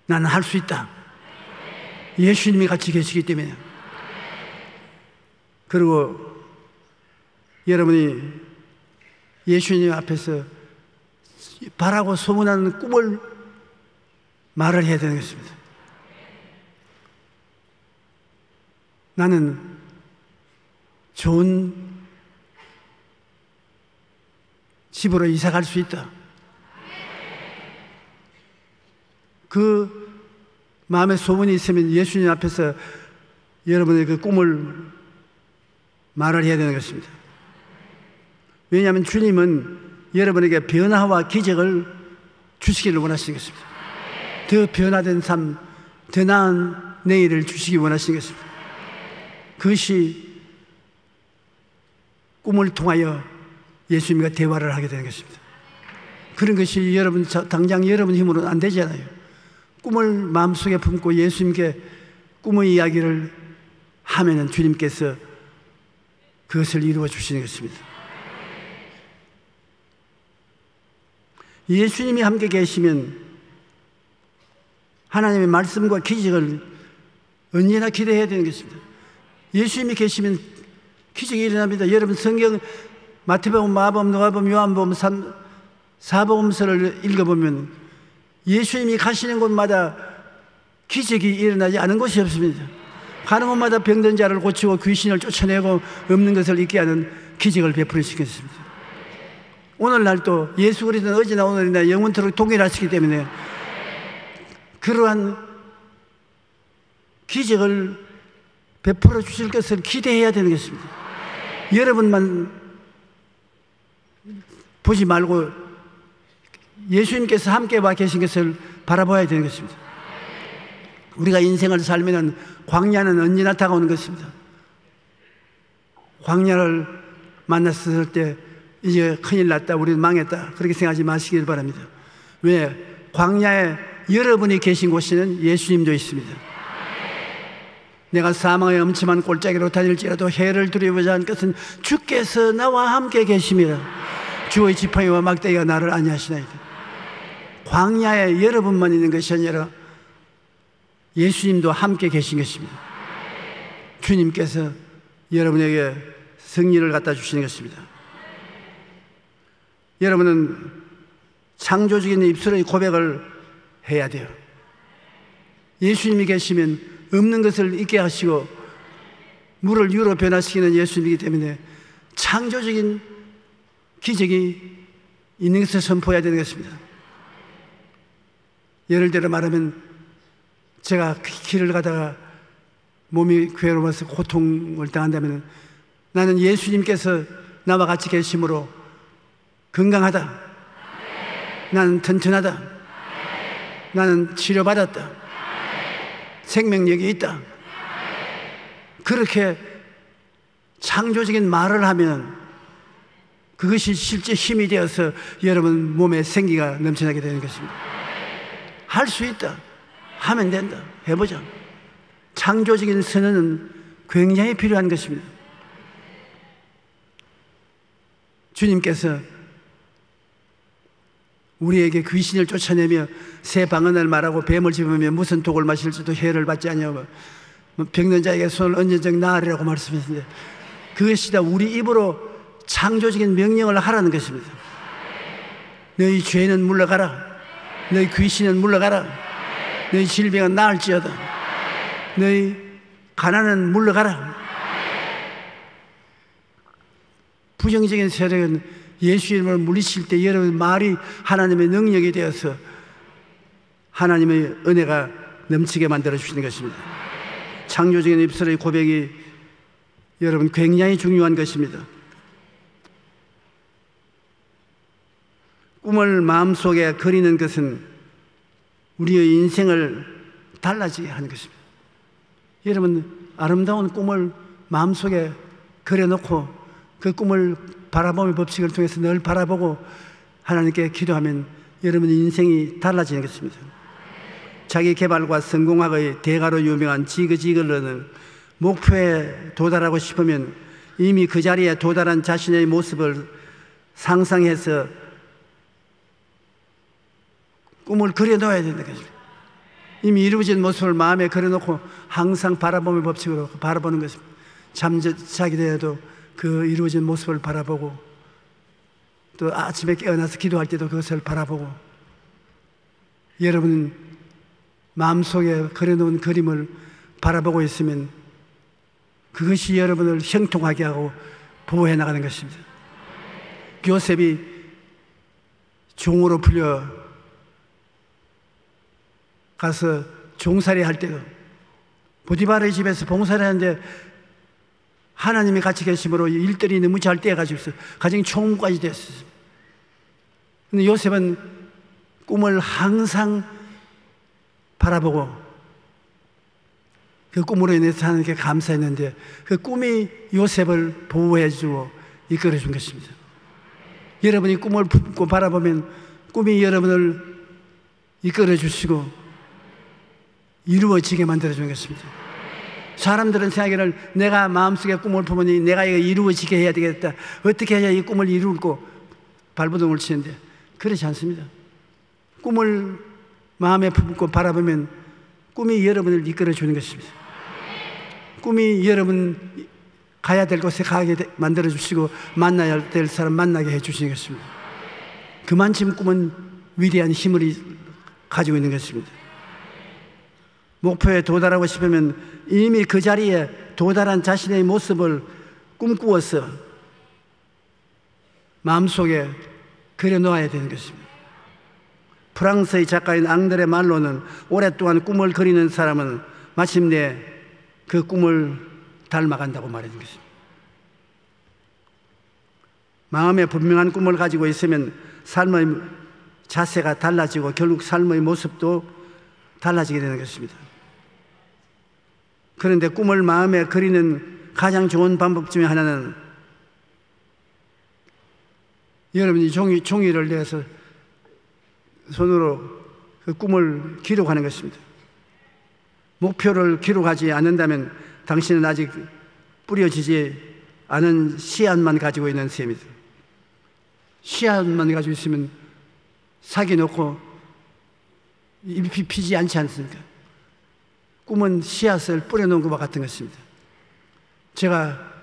나는 할 수 있다. 예수님이 같이 계시기 때문에. 그리고 여러분이 예수님 앞에서 바라고 소문하는 꿈을 말을 해야 되는 것입니다. 나는 좋은 집으로 이사 갈 수 있다. 그 마음에 소문이 있으면 예수님 앞에서 여러분의 그 꿈을 말을 해야 되는 것입니다. 왜냐하면 주님은 여러분에게 변화와 기적을 주시기를 원하시는 것입니다. 더 변화된 삶, 더 나은 내일을 주시기 원하시는 것입니다. 그것이 꿈을 통하여 예수님과 대화를 하게 되는 것입니다. 그런 것이 여러분 당장 여러분 힘으로는 안 되잖아요. 꿈을 마음속에 품고 예수님께 꿈의 이야기를 하면은 주님께서 그것을 이루어 주시는 것입니다. 예수님이 함께 계시면 하나님의 말씀과 기적을 언제나 기대해야 되는 것입니다. 예수님이 계시면 기적이 일어납니다. 여러분 성경 마태복음, 마가복음, 누가복음, 요한복음, 사복음서를 읽어보면 예수님이 가시는 곳마다 기적이 일어나지 않은 곳이 없습니다. 가는 곳마다 병든 자를 고치고 귀신을 쫓아내고 없는 것을 있게 하는 기적을 베풀으시겠습니다. 오늘날도 예수 그리스도는 어제나 오늘이나 영원토록 동일하시기 때문에 그러한 기적을 베풀어 주실 것을 기대해야 되는 것입니다. 여러분만 보지 말고 예수님께서 함께 와 계신 것을 바라봐야 되는 것입니다. 우리가 인생을 살면 광야는 언제나 다가오는 것입니다. 광야를 만났을 때 이제 큰일 났다, 우리는 망했다, 그렇게 생각하지 마시길 바랍니다. 왜? 광야에 여러분이 계신 곳에는 예수님도 있습니다. 내가 사망의 엄침한 골짜기로 다닐지라도 해를 두려워하지 않을 것은 주께서 나와 함께 계심이라. 주의 지팡이와 막대기가 나를 안위하시나이다. 광야에 여러분만 있는 것이 아니라 예수님도 함께 계신 것입니다. 주님께서 여러분에게 승리를 갖다 주시는 것입니다. 여러분은 창조적인 입술의 고백을 해야 돼요. 예수님이 계시면 없는 것을 있게 하시고 물을 유로 변화시키는 예수님이기 때문에 창조적인 기적이 있는 것을 선포해야 되는 것입니다. 예를 들어 말하면 제가 길을 가다가 몸이 괴로워서 고통을 당한다면 나는 예수님께서 나와 같이 계심으로 건강하다, 나는 튼튼하다, 나는 치료받았다, 생명력이 있다, 그렇게 창조적인 말을 하면 그것이 실제 힘이 되어서 여러분 몸에 생기가 넘쳐나게 되는 것입니다. 할 수 있다, 하면 된다, 해보자. 창조적인 선언은 굉장히 필요한 것입니다. 주님께서 우리에게 귀신을 쫓아내며 새 방언을 말하고 뱀을 집으며 무슨 독을 마실지도 해를 받지 아니하고 병든 자에게 손을 얹은 적 나으리라고 말씀했는데 그것이 다 우리 입으로 창조적인 명령을 하라는 것입니다. 너희 죄는 물러가라, 너희 귀신은 물러가라, 너희 질병은 나을지어다, 너희 가난은 물러가라. 부정적인 세력은 예수 이름을 물리칠 때 여러분 말이 하나님의 능력이 되어서 하나님의 은혜가 넘치게 만들어 주시는 것입니다. 창조적인 입술의 고백이 여러분 굉장히 중요한 것입니다. 꿈을 마음속에 그리는 것은 우리의 인생을 달라지게 하는 것입니다. 여러분 아름다운 꿈을 마음속에 그려놓고 그 꿈을 바라봄의 법칙을 통해서 늘 바라보고 하나님께 기도하면 여러분의 인생이 달라지는 것입니다. 자기 개발과 성공학의 대가로 유명한 지그 지글러는 목표에 도달하고 싶으면 이미 그 자리에 도달한 자신의 모습을 상상해서 꿈을 그려놓아야 된다는 것입니다. 이미 이루어진 모습을 마음에 그려놓고 항상 바라봄의 법칙으로 바라보는 것입니다. 잠자기 되어도 그 이루어진 모습을 바라보고 또 아침에 깨어나서 기도할 때도 그것을 바라보고 여러분은 마음속에 그려놓은 그림을 바라보고 있으면 그것이 여러분을 형통하게 하고 보호해 나가는 것입니다. 요셉이 종으로 풀려 가서 종살이 할 때도 보디바르의 집에서 봉사를 하는데 하나님이 같이 계심으로 일들이 너무 잘 돼가지고 가정이 총무까지 됐어요. 근데 요셉은 꿈을 항상 바라보고 그 꿈으로 인해서 하나님께 감사했는데 그 꿈이 요셉을 보호해주고 이끌어준 것입니다. 여러분이 꿈을 품고 바라보면 꿈이 여러분을 이끌어주시고 이루어지게 만들어주는 것입니다. 사람들은 생각하기를 내가 마음속에 꿈을 품으니 내가 이거 이루어지게 해야 되겠다, 어떻게 해야 이 꿈을 이루고 발버둥을 치는데 그렇지 않습니다. 꿈을 마음에 품고 바라보면 꿈이 여러분을 이끌어주는 것입니다. 꿈이 여러분 가야 될 곳에 가게 만들어 주시고 만나야 될 사람 만나게 해 주시는 것입니다. 그만큼 꿈은 위대한 힘을 가지고 있는 것입니다. 목표에 도달하고 싶으면 이미 그 자리에 도달한 자신의 모습을 꿈꾸어서 마음속에 그려놓아야 되는 것입니다. 프랑스의 작가인 앙드레 말로는 오랫동안 꿈을 그리는 사람은 마침내 그 꿈을 닮아간다고 말하는 것입니다. 마음에 분명한 꿈을 가지고 있으면 삶의 자세가 달라지고 결국 삶의 모습도 달라지게 되는 것입니다. 그런데 꿈을 마음에 그리는 가장 좋은 방법 중에 하나는 여러분이 종이를 내서 손으로 그 꿈을 기록하는 것입니다. 목표를 기록하지 않는다면 당신은 아직 뿌려지지 않은 씨앗만 가지고 있는 셈입니다. 씨앗만 가지고 있으면 사기 놓고 잎이 피지 않지 않습니까? 꿈은 씨앗을 뿌려놓은 것과 같은 것입니다. 제가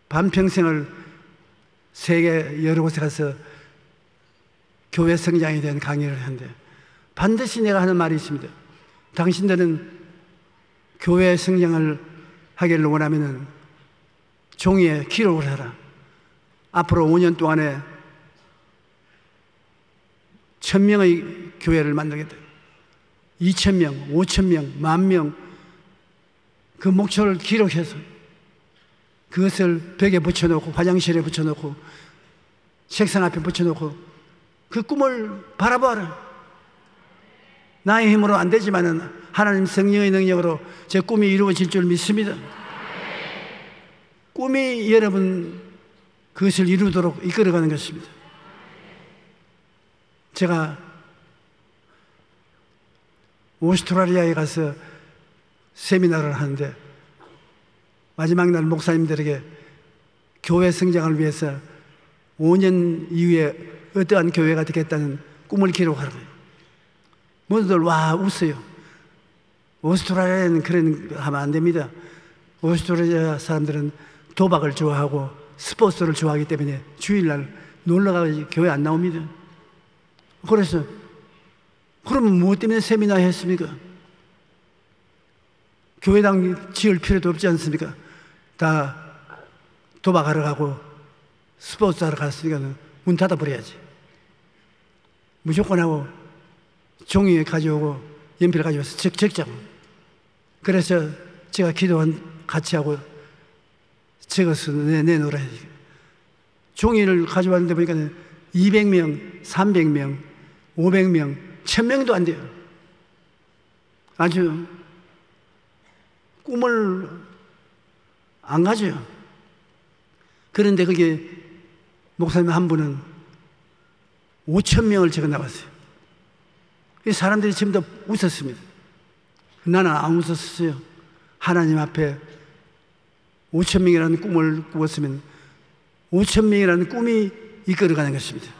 반평생을 세계 여러 곳에 가서 교회 성장에 대한 강의를 하는데 반드시 내가 하는 말이 있습니다. 당신들은 교회 성장을 하기를 원하면 종이에 기록을 하라. 앞으로 5년 동안에 1000명의 교회를 만들겠다. 2000명, 5000명, 10,000명 그 목표를 기록해서 그것을 벽에 붙여놓고 화장실에 붙여놓고 책상 앞에 붙여놓고 그 꿈을 바라보아라. 나의 힘으로 안 되지만은 하나님 성령의 능력으로 제 꿈이 이루어질 줄 믿습니다. 꿈이 여러분 그것을 이루도록 이끌어가는 것입니다. 제가 오스트라리아에 가서 세미나를 하는데 마지막 날 목사님들에게 교회 성장을 위해서 5년 이후에 어떠한 교회가 되겠다는 꿈을 기록하라고요. 모두들 와 웃어요. 오스트라리아에는 그런 거 하면 안 됩니다. 오스트라리아 사람들은 도박을 좋아하고 스포츠를 좋아하기 때문에 주일날 놀러가서 교회 안 나옵니다. 그래서 그러면 무엇 때문에 세미나 했습니까? 교회당 지을 필요도 없지 않습니까? 다 도박하러 가고 스포츠 하러 갔으니까 문 닫아버려야지. 무조건 하고 종이 가져오고 연필 가져와서 적자고. 그래서 제가 기도한 같이 하고 적어서 내놓으라야지. 종이를 가져왔는데 보니까 200명, 300명, 500명, 1000명도 안 돼요. 아주 꿈을 안 가져요. 그런데 그게 목사님 한 분은 5,000명을 적어 나왔어요. 사람들이 전부 다 웃었습니다. 나는 안 웃었어요. 하나님 앞에 5,000명이라는 꿈을 꾸었으면 5,000명이라는 꿈이 이끌어가는 것입니다.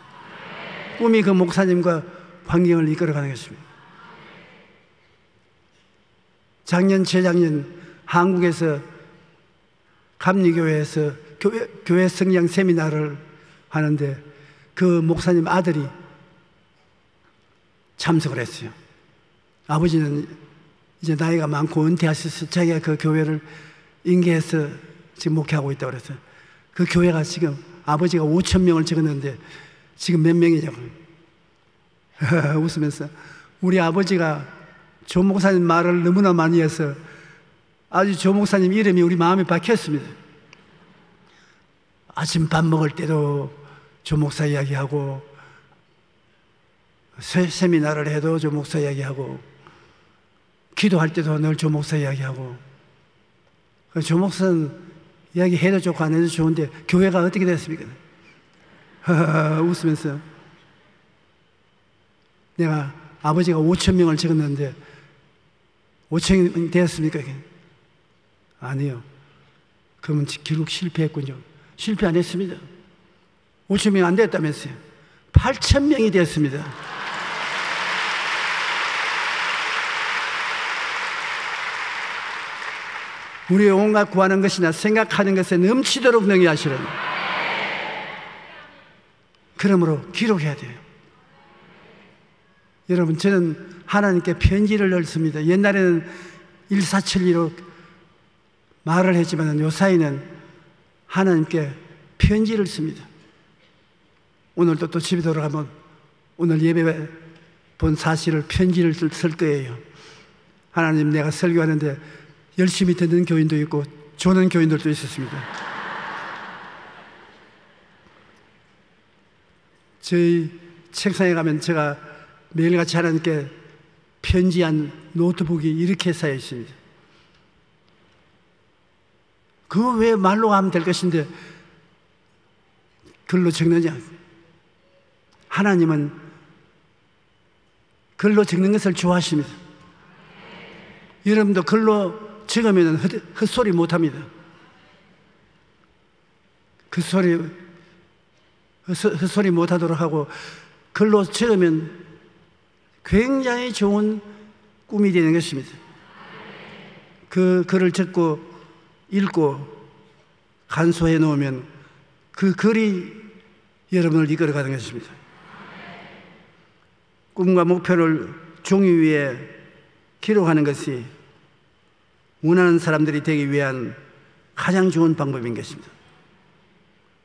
꿈이 그 목사님과 환경을 이끌어가는 것입니다. 작년, 재작년 한국에서 감리교회에서 교회 성장 세미나를 하는데 그 목사님 아들이 참석을 했어요. 아버지는 이제 나이가 많고 은퇴하셔서 자기가 그 교회를 인계해서 지금 목회하고 있다고 그래서 그 교회가 지금 아버지가 5,000명을 적었는데 지금 몇 명이냐고 웃으면서 우리 아버지가 조 목사님 말을 너무나 많이 해서 아주 조 목사님 이름이 우리 마음에 박혔습니다. 아침 밥 먹을 때도 조 목사 이야기하고 세미나를 해도 조 목사 이야기하고 기도할 때도 늘 조 목사 이야기하고 조 목사는 이야기해도 좋고 안 해도 좋은데 교회가 어떻게 됐습니까? 웃으면서 내가 아버지가 5,000명을 적었는데 5,000명 되었습니까? 아니요. 그러면 결국 실패했군요. 실패 안 했습니다. 5,000명 안 됐다면서요. 8,000명이 됐습니다. 우리의 온갖 구하는 것이나 생각하는 것에 넘치도록 능히하시는, 그러므로 기록해야 돼요. 여러분, 저는 하나님께 편지를 넣습니다. 옛날에는 일사천리로 말을 했지만 요사이는 하나님께 편지를 씁니다. 오늘도 또 집에 돌아가면 오늘 예배 본 사실을 편지를 쓸 거예요. 하나님, 내가 설교하는데 열심히 듣는 교인도 있고 조는 교인들도 있었습니다. 저희 책상에 가면 제가 매일같이 하나님께 편지한 노트북이 이렇게 쌓여 있습니다. 그거 왜 말로 하면 될 것인데 글로 적느냐? 하나님은 글로 적는 것을 좋아하십니다. 여러분도 글로 적으면 헛소리 못합니다. 헛소리 못하도록 하고, 글로 적으면 굉장히 좋은 꿈이 되는 것입니다. 그 글을 적고 읽고 간소해 놓으면 그 글이 여러분을 이끌어가는 것입니다. 꿈과 목표를 종이 위에 기록하는 것이 원하는 사람들이 되기 위한 가장 좋은 방법인 것입니다.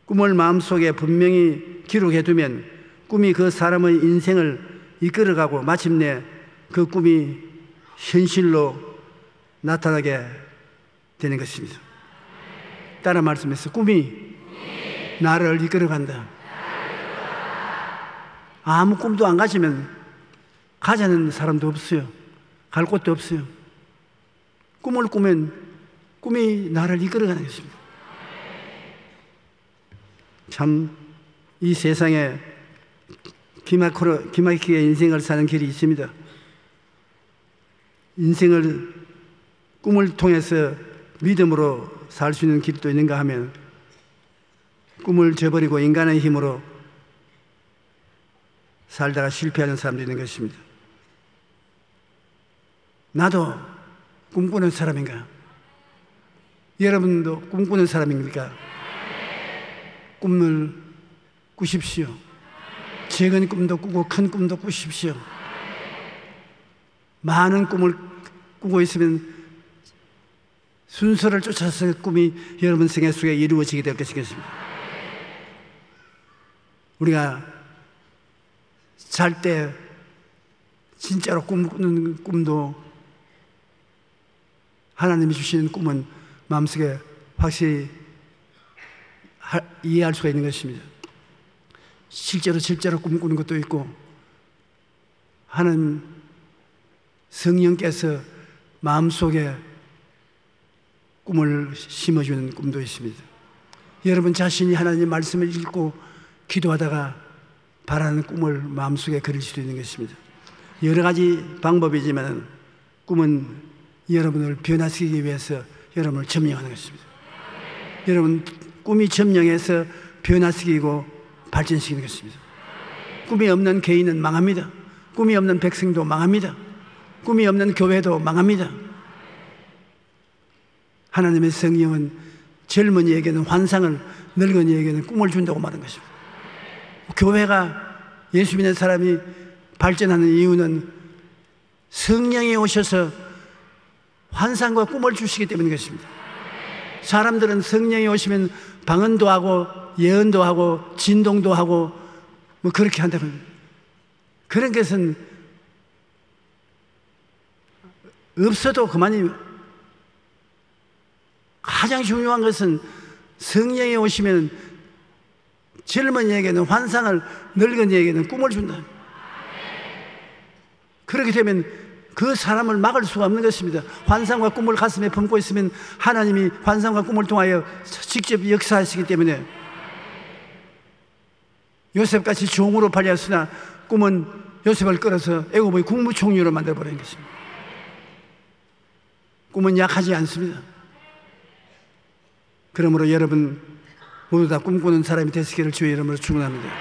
꿈을 마음속에 분명히 기록해 두면 꿈이 그 사람의 인생을 이끌어가고 마침내 그 꿈이 현실로 나타나게 되는 것입니다. 따라 말씀해서, 꿈이 나를 이끌어간다. 아무 꿈도 안 가지면 가자는 사람도 없어요. 갈 곳도 없어요. 꿈을 꾸면 꿈이 나를 이끌어가는 것입니다. 참, 이 세상에 기막히게 인생을 사는 길이 있습니다. 인생을 꿈을 통해서 믿음으로 살 수 있는 길도 있는가 하면 꿈을 저버리고 인간의 힘으로 살다가 실패하는 사람도 있는 것입니다. 나도 꿈꾸는 사람인가? 여러분도 꿈꾸는 사람입니까? 꿈을 꾸십시오. 작은 꿈도 꾸고 큰 꿈도 꾸십시오. 많은 꿈을 꾸고 있으면 순서를 쫓아서 꿈이 여러분 생애 속에 이루어지게 될 것이겠습니다. 우리가 잘 때 진짜로 꿈꾸는 꿈도 하나님이 주시는 꿈은 마음속에 확실히 이해할 수가 있는 것입니다. 실제로 꿈꾸는 것도 있고, 하나님 성령께서 마음속에 꿈을 심어주는 꿈도 있습니다. 여러분 자신이 하나님의 말씀을 읽고 기도하다가 바라는 꿈을 마음속에 그릴 수도 있는 것입니다. 여러 가지 방법이지만 꿈은 여러분을 변화시키기 위해서 여러분을 점령하는 것입니다. 여러분, 꿈이 점령해서 변화시키고 발전시키는 것입니다. 꿈이 없는 개인은 망합니다. 꿈이 없는 백성도 망합니다. 꿈이 없는 교회도 망합니다. 하나님의 성령은 젊은이에게는 환상을, 늙은이에게는 꿈을 준다고 말한 것입니다. 교회가, 예수 믿는 사람이 발전하는 이유는 성령이 오셔서 환상과 꿈을 주시기 때문인 것입니다. 사람들은 성령이 오시면 방언도 하고 예언도 하고 진동도 하고 뭐 그렇게 한다면, 그런 것은 없어도 그만이에요. 가장 중요한 것은 성령이 오시면 젊은이에게는 환상을, 늙은이에게는 꿈을 준다. 그렇게 되면 그 사람을 막을 수가 없는 것입니다. 환상과 꿈을 가슴에 품고 있으면 하나님이 환상과 꿈을 통하여 직접 역사하시기 때문에, 요셉같이 종으로 팔렸으나 꿈은 요셉을 끌어서 애굽의 국무총리로 만들어버리는 것입니다. 꿈은 약하지 않습니다. 그러므로 여러분 모두 다 꿈꾸는 사람이 되시기를 주의 이름으로 축원합니다.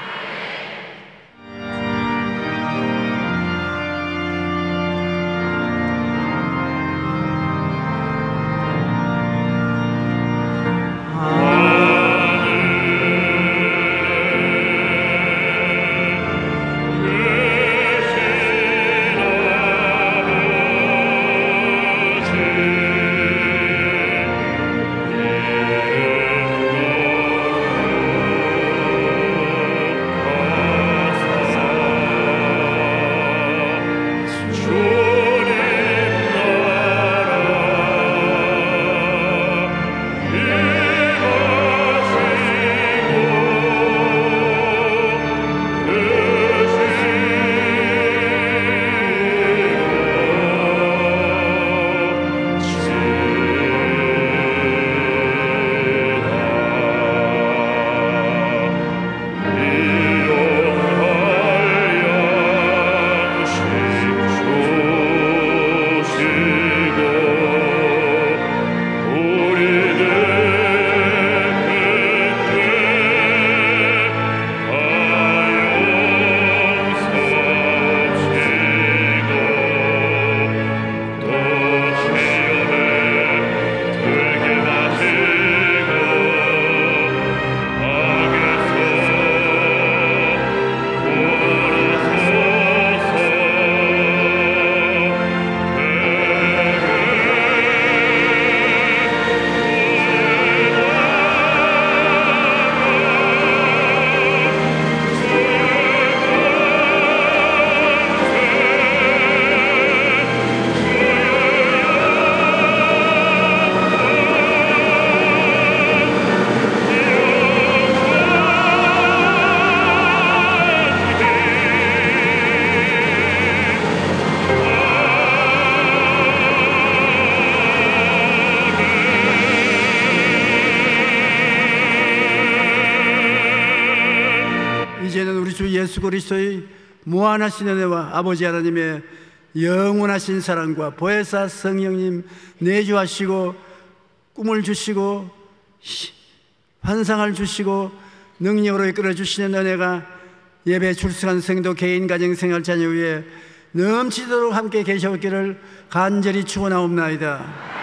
이제는 우리 주 예수 그리스도의 무한하신 은혜와 아버지 하나님의 영원하신 사랑과 보혜사 성령님 내주하시고 꿈을 주시고 환상을 주시고 능력으로 이끌어 주시는 은혜가 예배 출석한 성도 개인 가정 생활 자녀 위에 넘치도록 함께 계셔오기를 간절히 축원하옵나이다.